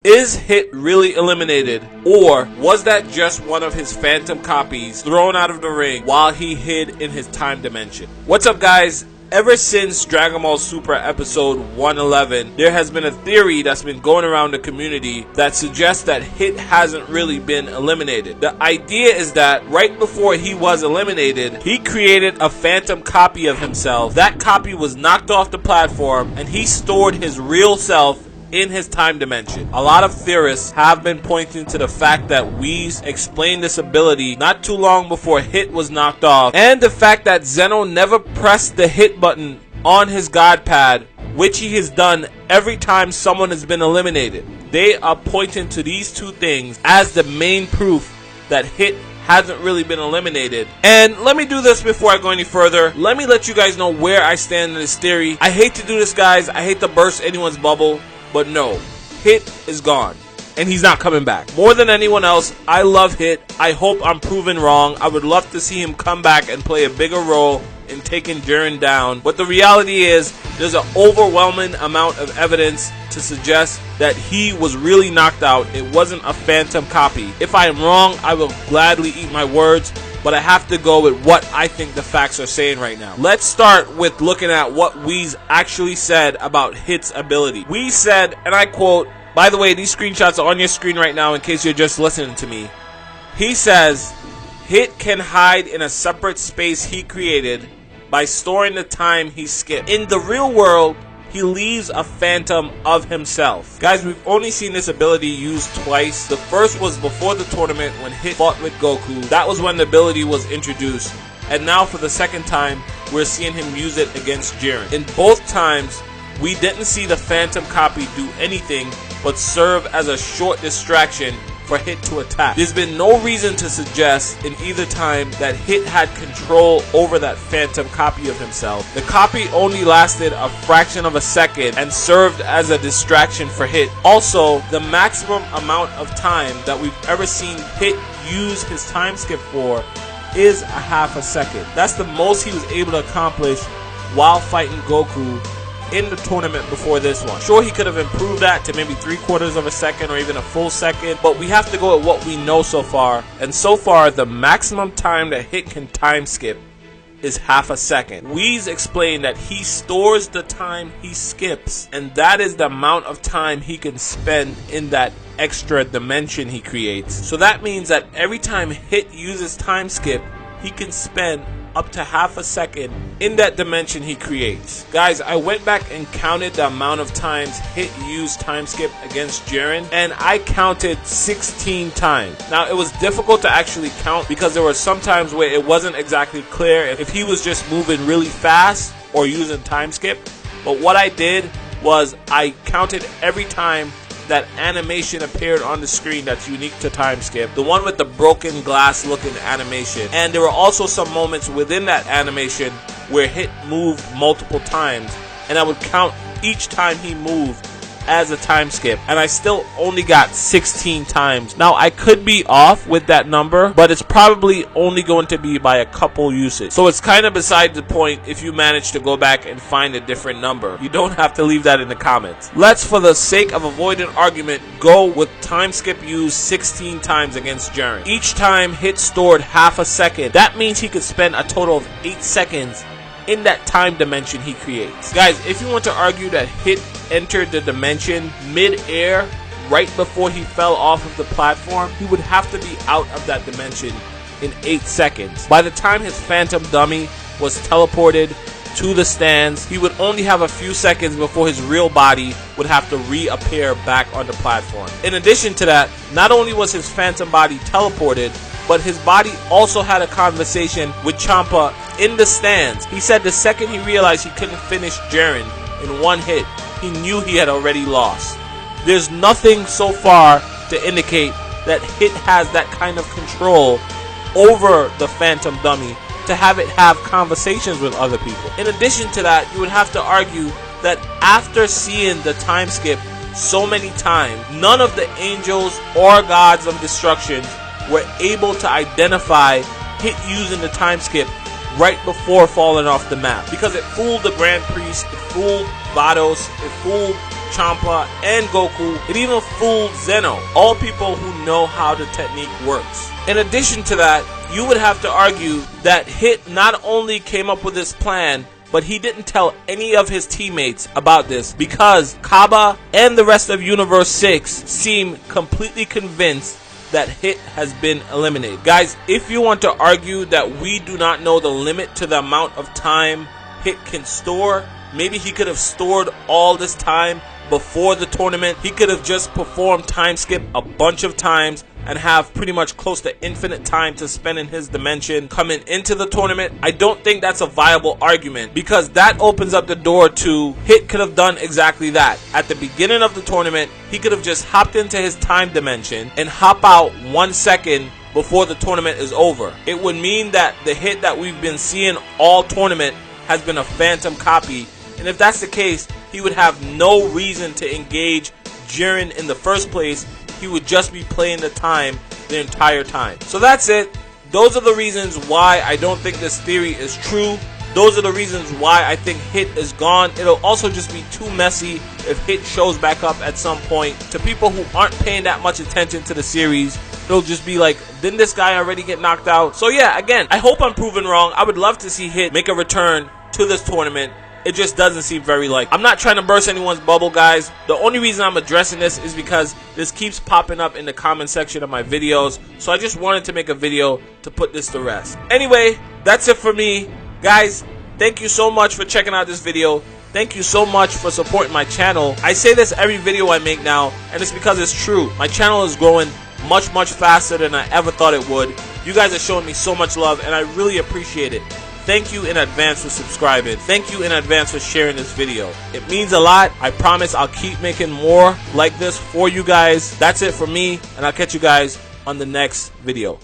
Is Hit really eliminated, or was that just one of his phantom copies thrown out of the ring while he hid in his time dimension? What's up, guys? Ever since Dragon Ball Super episode 111, there has been a theory that's been going around the community that suggests that Hit hasn't really been eliminated. The idea is that right before he was eliminated, he created a phantom copy of himself. That copy was knocked off the platform, and he stored his real self in his time dimension. A lot of theorists have been pointing to the fact that Whis explained this ability not too long before Hit was knocked off, and the fact that Zeno never pressed the hit button on his God Pad, which he has done every time someone has been eliminated. They are pointing to these two things as the main proof that Hit hasn't really been eliminated. And let me do this before I go any further. Let me let you guys know where I stand in this theory. I hate to do this, guys. I hate to burst anyone's bubble. But no, Hit is gone, and he's not coming back. More than anyone else, I love Hit. I hope I'm proven wrong. I would love to see him come back and play a bigger role in taking Jiren down. But the reality is, there's an overwhelming amount of evidence to suggest that he was really knocked out. It wasn't a phantom copy. If I am wrong, I will gladly eat my words, but I have to go with what I think the facts are saying right now. Let's start with looking at what Whis actually said about Hit's ability. Whis said, and I quote, by the way, these screenshots are on your screen right now in case you're just listening to me. He says, Hit can hide in a separate space he created by storing the time he skipped. In the real world, he leaves a phantom of himself. Guys, we've only seen this ability used twice. The first was before the tournament when Hit fought with Goku. That was when the ability was introduced. And now for the second time, we're seeing him use it against Jiren. In both times, we didn't see the phantom copy do anything but serve as a short distraction for Hit to attack. There's been no reason to suggest in either time that Hit had control over that phantom copy of himself. The copy only lasted a fraction of a second and served as a distraction for Hit. Also, the maximum amount of time that we've ever seen Hit use his time skip for is a half a second. That's the most he was able to accomplish while fighting Goku in the tournament before this one. Sure, he could have improved that to maybe 3/4 of a second or even a full second, but we have to go with what we know so far. And so far, the maximum time that Hit can time skip is half a second. Whis explained that he stores the time he skips, and that is the amount of time he can spend in that extra dimension he creates. So that means that every time Hit uses time skip, he can spend up to half a second in that dimension he creates. Guys, I went back and counted the amount of times Hit used time skip against Jiren, and I counted 16 times. Now, it was difficult to actually count because there were some times where it wasn't exactly clear if he was just moving really fast or using time skip. But what I did was I counted every time that animation appeared on the screen that's unique to time skip, the one with the broken glass looking animation. And there were also some moments within that animation where Hit moved multiple times, and I would count each time he moved as a time skip, and I still only got 16 times. Now, I could be off with that number, but it's probably only going to be by a couple uses. So it's kind of beside the point if you manage to go back and find a different number. You don't have to leave that in the comments. Let's, for the sake of avoiding argument, go with time skip used 16 times against Jiren. Each time Hit stored half a second. That means he could spend a total of 8 seconds in that time dimension he creates. Guys, if you want to argue that Hit entered the dimension mid-air right before he fell off of the platform, he would have to be out of that dimension in 8 seconds. By the time his phantom dummy was teleported to the stands, he would only have a few seconds before his real body would have to reappear back on the platform. In addition to that, not only was his phantom body teleported, but his body also had a conversation with Champa in the stands. He said the second he realized he couldn't finish Jiren in one hit, he knew he had already lost. There's nothing so far to indicate that Hit has that kind of control over the phantom dummy to have it have conversations with other people. In addition to that, you would have to argue that after seeing the time skip so many times, none of the angels or gods of destruction were able to identify Hit using the time skip right before falling off the map, because it fooled the Grand Priest, it fooled Vados, it fooled Champa and Goku. It even fooled Zeno, all people who know how the technique works. In addition to that, you would have to argue that Hit not only came up with this plan, but he didn't tell any of his teammates about this, because Kaba and the rest of Universe 6 seem completely convinced that Hit has been eliminated. Guys, if you want to argue that we do not know the limit to the amount of time Hit can store, maybe he could have stored all this time before the tournament. He could have just performed time skip a bunch of times and have pretty much close to infinite time to spend in his dimension coming into the tournament. I don't think that's a viable argument, because that opens up the door to Hit could have done exactly that. At the beginning of the tournament, he could have just hopped into his time dimension and hop out 1 second before the tournament is over. It would mean that the Hit that we've been seeing all tournament has been a phantom copy, and if that's the case, he would have no reason to engage Jiren in the first place. He would just be playing the time the entire time. So that's it. Those are the reasons why I don't think this theory is true. Those are the reasons why I think Hit is gone. It'll also just be too messy if Hit shows back up at some point. To people who aren't paying that much attention to the series, it'll just be like, didn't this guy already get knocked out? So yeah, again, I hope I'm proven wrong. I would love to see Hit make a return to this tournament. It just doesn't seem very likely. I'm not trying to burst anyone's bubble, guys. The only reason I'm addressing this is because this keeps popping up in the comment section of my videos. So I just wanted to make a video to put this to rest. Anyway, that's it for me. Guys, thank you so much for checking out this video. Thank you so much for supporting my channel. I say this every video I make now, and it's because it's true. My channel is growing much faster than I ever thought it would. You guys are showing me so much love, and I really appreciate it. Thank you in advance for subscribing. Thank you in advance for sharing this video. It means a lot. I promise I'll keep making more like this for you guys. That's it for me, and I'll catch you guys on the next video.